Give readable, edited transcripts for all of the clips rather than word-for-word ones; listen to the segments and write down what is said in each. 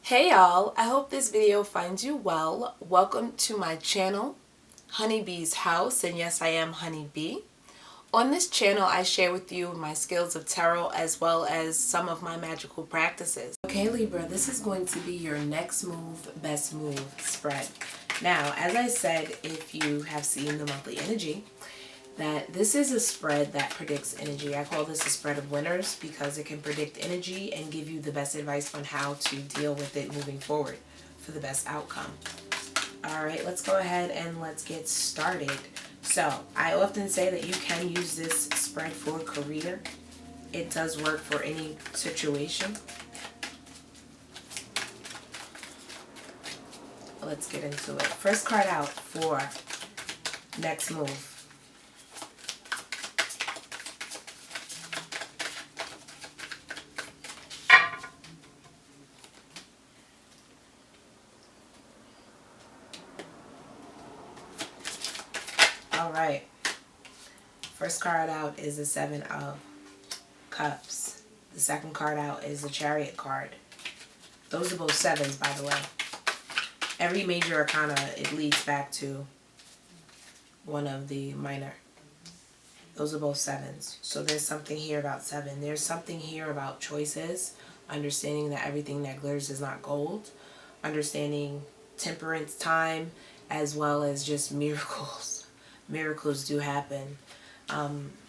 Hey y'all, I hope this video finds you well. Welcome to my channel, Honeybee's House, and yes, I am Honeybee. On this channel, I share with you my skills of tarot as well as some of my magical practices. Okay, Libra, this is going to be your next move, best move spread. Now, as I said, if you have seen the monthly energy, that this is a spread that predicts energy. I call this a spread of winners because it can predict energy and give you the best advice on how to deal with it moving forward for the best outcome. All right, let's go ahead and let's get started. So I often say that you can use this spread for career. It does work for any situation. Let's get into it. First card out for next move. Alright, first card out is the Seven of Cups. The second card out is the Chariot card. Those are both sevens, by the way. Every major arcana, it leads back to one of the minor. Those are both sevens. So there's something here about seven. There's something here about choices, understanding that everything that glitters is not gold, understanding temperance time, as well as just miracles. Miracles do happen.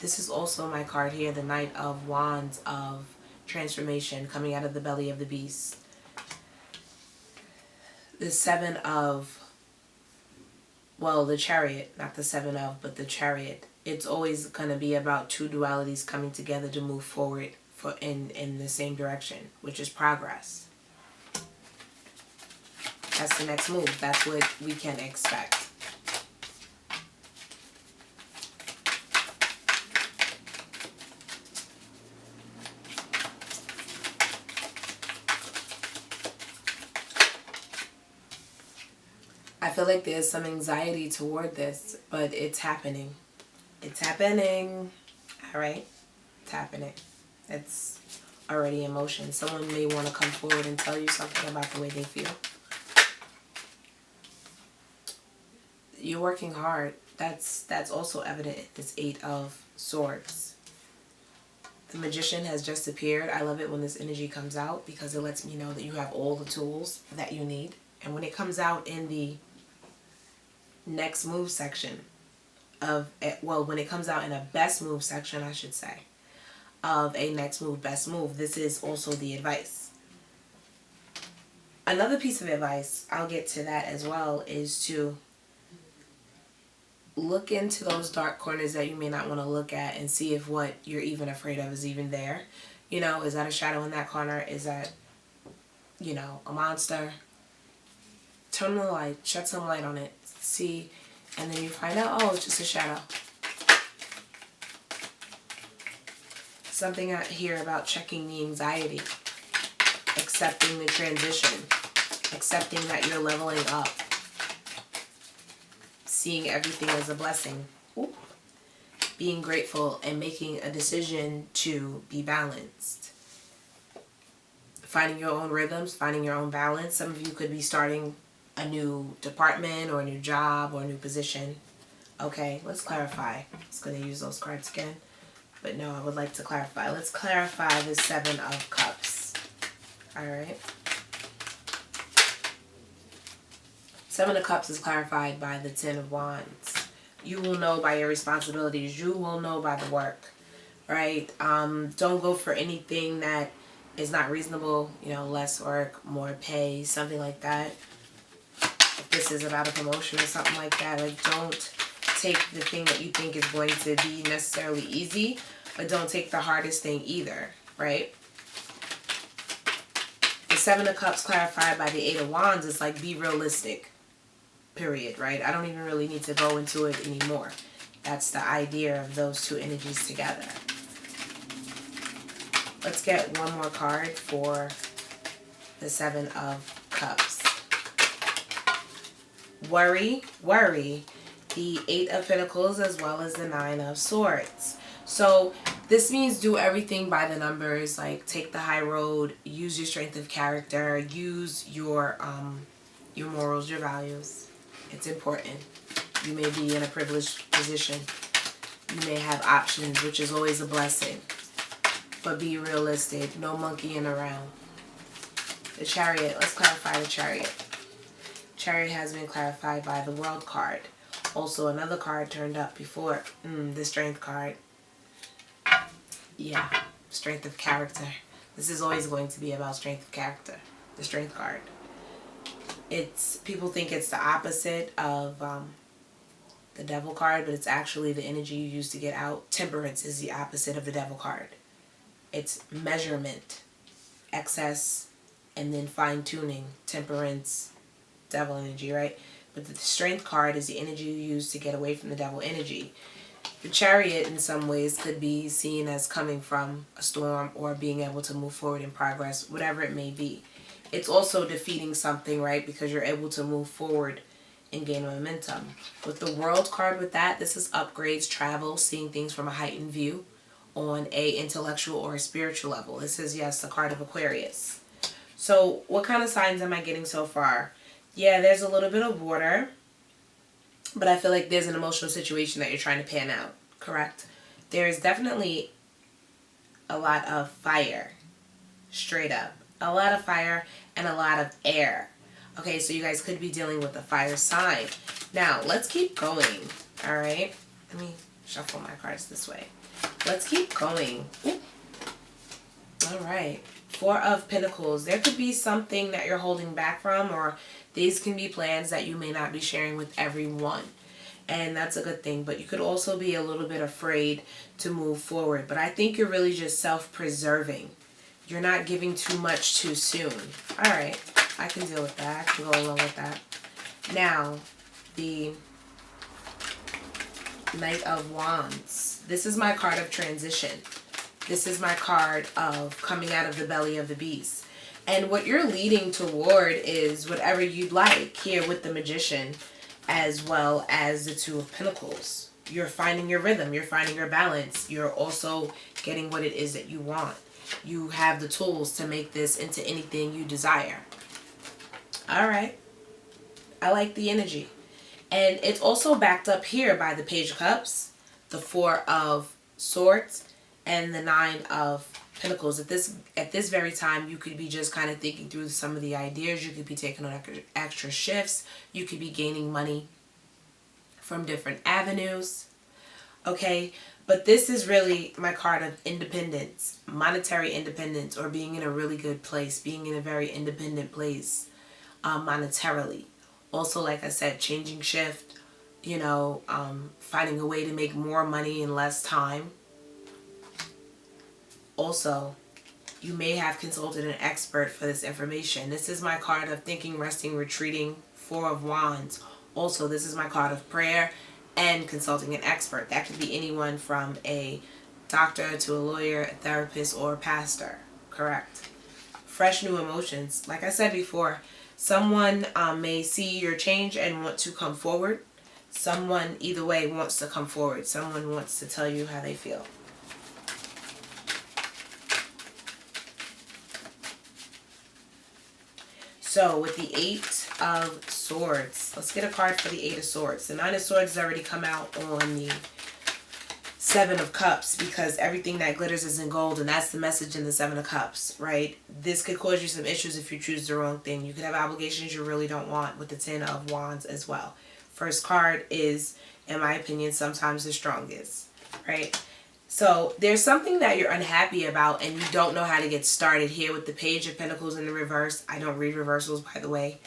This is also my card here, the Knight of Wands of transformation coming out of the belly of the beast. The Seven of, well, the Chariot, not the Seven of, but the Chariot. It's always going to be about two dualities coming together to move forward in the same direction, which is progress. That's the next move. That's what we can expect. I feel like there's some anxiety toward this, but it's happening. It's happening. All right? It's happening. It's already in motion. Someone may want to come forward and tell you something about the way they feel. You're working hard. That's also evident in this Eight of Swords. The Magician has just appeared. I love it when this energy comes out because it lets me know that you have all the tools that you need. And when it comes out in the next move section of, well, when it comes out in a best move section, I should say, of a next move, best move, this is also the advice. Another piece of advice, I'll get to that as well, is to look into those dark corners that you may not want to look at and see if what you're even afraid of is even there. You know, is that a shadow in that corner? Is that, you know, a monster? Turn the light, shed some light on it, see, and then you find out, oh, it's just a shadow. Something out here about checking the anxiety, accepting the transition, accepting that you're leveling up, seeing everything as a blessing. Ooh. Being grateful and making a decision to be balanced. Finding your own rhythms, finding your own balance. Some of you could be starting a new department or a new job or a new position. Okay, let's clarify. I was going to use those cards again, but no, I would like to clarify. Let's clarify the Seven of Cups. All right. Seven of Cups is clarified by the Ten of Wands. You will know by your responsibilities. You will know by the work, right? Don't go for anything that is not reasonable, you know, less work, more pay, something like that. If this is about a promotion or something like that, like, don't take the thing that you think is going to be necessarily easy, but don't take the hardest thing either, right? The Seven of Cups clarified by the Eight of Wands is like, be realistic, period, right? I don't even really need to go into it anymore. That's the idea of those two energies together. Let's get one more card for the Seven of Cups. Worry the Eight of Pentacles, as well as the Nine of Swords. So this means do everything by the numbers, like take the high road, use your strength of character, use your morals, your values. It's important. You may be in a privileged position. You may have options, which is always a blessing. But be realistic. No monkeying around. The Chariot. Let's clarify the Chariot. Chariot has been clarified by the World card. Also, another card turned up before. The Strength card. Yeah. Strength of character. This is always going to be about strength of character. The Strength card. People think it's the opposite of the Devil card, but it's actually the energy you use to get out. Temperance is the opposite of the Devil card. It's measurement, excess, and then fine-tuning. Temperance, Devil energy, right? But the Strength card is the energy you use to get away from the Devil energy. The Chariot, in some ways, could be seen as coming from a storm or being able to move forward in progress, whatever it may be. It's also defeating something, right? Because you're able to move forward and gain momentum. With the World card with that, this is upgrades, travel, seeing things from a heightened view on a intellectual or a spiritual level. This is, yes, the card of Aquarius. So what kind of signs am I getting so far? Yeah, there's a little bit of water, but I feel like there's an emotional situation that you're trying to pan out, correct? There's definitely a lot of fire, straight up. A lot of fire and a lot of air. Okay, so you guys could be dealing with a fire sign. Now, let's keep going, all right? Let me shuffle my cards this way. Let's keep going. Ooh. All right. Four of Pentacles. There could be something that you're holding back from, or these can be plans that you may not be sharing with everyone. And that's a good thing. But you could also be a little bit afraid to move forward. But I think you're really just self-preserving. You're not giving too much too soon. All right. I can deal with that. I can go along with that. Now, the Knight of Wands. This is my card of transition. This is my card of coming out of the belly of the beast. And what you're leading toward is whatever you'd like here with the Magician, as well as the Two of Pentacles. You're finding your rhythm. You're finding your balance. You're also getting what it is that you want. You have the tools to make this into anything you desire. All right. I like the energy. And it's also backed up here by the Page of Cups, the Four of Swords, and the Nine of Pentacles. At this very time, you could be just kind of thinking through some of the ideas. You could be taking on extra shifts. You could be gaining money from different avenues. Okay? But this is really my card of independence, monetary independence, or being in a really good place, being in a very independent place monetarily. Also, like I said, changing shift, finding a way to make more money in less time. Also, you may have consulted an expert for this information. This is my card of thinking, resting, retreating, Four of Wands. Also, this is my card of prayer and consulting an expert. That could be anyone from a doctor to a lawyer, a therapist, or a pastor. Correct. Fresh new emotions. Like I said before, someone may see your change and want to come forward. Someone, either way, wants to come forward. Someone wants to tell you how they feel. So, with the Eight of Swords, let's get a card for the Eight of Swords. The Nine of Swords has already come out on the Seven of Cups, because everything that glitters isn't gold, and that's the message in the Seven of Cups, right? This could cause you some issues if you choose the wrong thing. You could have obligations you really don't want with the Ten of Wands as well. First card is, in my opinion, sometimes the strongest, right? So there's something that you're unhappy about and you don't know how to get started here with the Page of Pentacles in the reverse. I don't read reversals, by the way.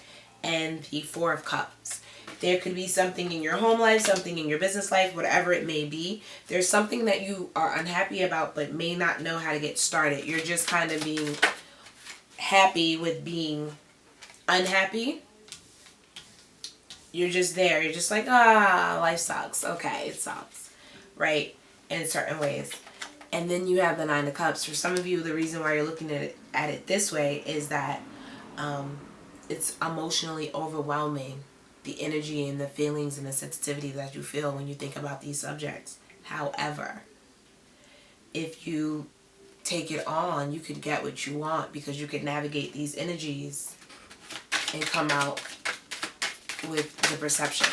And the Four of Cups. There could be something in your home life, something in your business life, whatever it may be. There's something that you are unhappy about but may not know how to get started. You're just kind of being happy with being unhappy. You're just there. You're just like, life sucks. Okay, it sucks. Right? In certain ways. And then you have the Nine of Cups. For some of you, the reason why you're looking at it this way is that it's emotionally overwhelming. the energy and the feelings and the sensitivity that you feel when you think about these subjects. However, if you take it on, you could get what you want, because you could navigate these energies and come out with the perception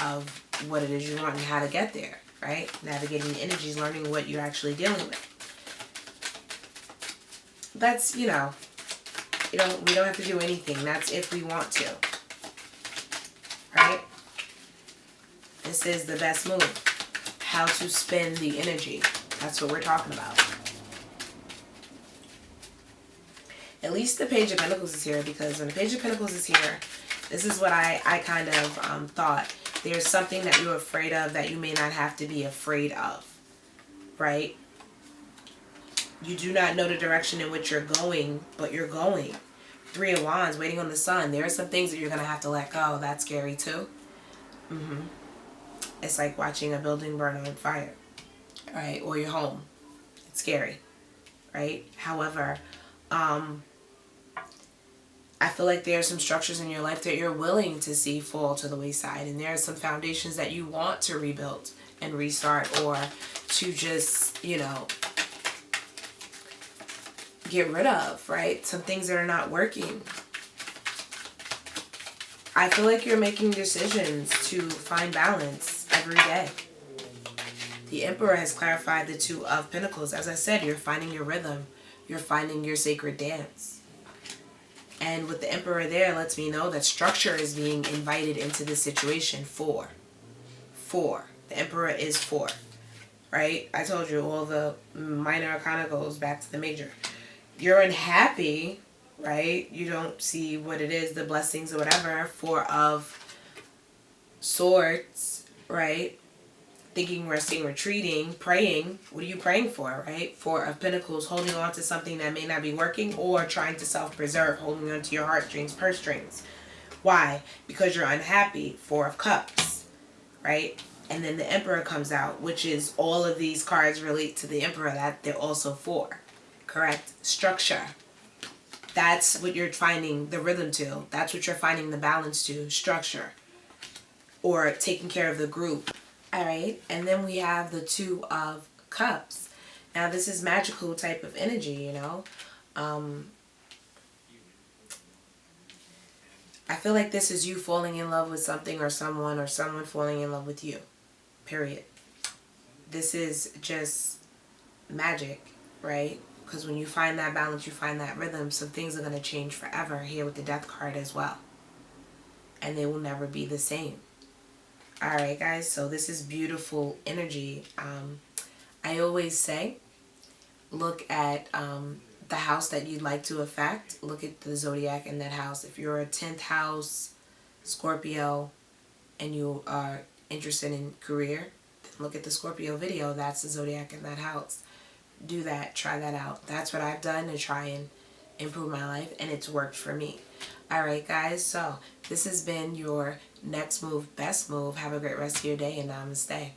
of what it is you want and how to get there, right? Navigating the energies, learning what you're actually dealing with. That's, we don't have to do anything. That's if we want to, right? This is the best move. How to spin the energy. That's what we're talking about. At least the Page of Pentacles is here, because when the Page of Pentacles is here, this is what I kind of thought. There's something that you're afraid of that you may not have to be afraid of, right? You do not know the direction in which you're going, but you're going. Three of Wands, waiting on the Sun. There are some things that you're going to have to let go. That's scary too. It's like watching a building burn on fire, right? Or your home. It's scary, right? However, I feel like there are some structures in your life that you're willing to see fall to the wayside. And there are some foundations that you want to rebuild and restart, or to just, get rid of, right? Some things that are not working. I feel like you're making decisions to find balance every day. The Emperor has clarified the Two of Pentacles. As I said, you're finding your rhythm. You're finding your sacred dance. And with the Emperor there, lets me know that structure is being invited into this situation. Four. The Emperor is 4. Right? I told you all the minor arcana goes back to the major. You're unhappy, right? You don't see what it is, the blessings or whatever. 4 of Swords, right? Thinking, resting, retreating, praying. What are you praying for, right? 4 of Pentacles, holding on to something that may not be working, or trying to self-preserve, holding on to your heartstrings, purse strings. Why? Because you're unhappy. 4 of Cups, right? And then the Emperor comes out, which is, all of these cards relate to the Emperor, that they're also 4. Correct? Structure. That's what you're finding the rhythm to. That's what you're finding the balance to. Structure. Or taking care of the group. Alright, and then we have the 2 of Cups. Now this is magical type of energy, I feel like this is you falling in love with something or someone falling in love with you. Period. This is just magic, right? Because when you find that balance, you find that rhythm, some things are going to change forever here with the Death card as well. And they will never be the same. Alright guys, so this is beautiful energy. I always say, look at the house that you'd like to affect. Look at the zodiac in that house. If you're a 10th house Scorpio and you are interested in career, look at the Scorpio video. That's the zodiac in that house. Do that. Try that out. That's what I've done to try and improve my life, and it's worked for me. Alright guys, so this has been your next move, best move. Have a great rest of your day, and namaste.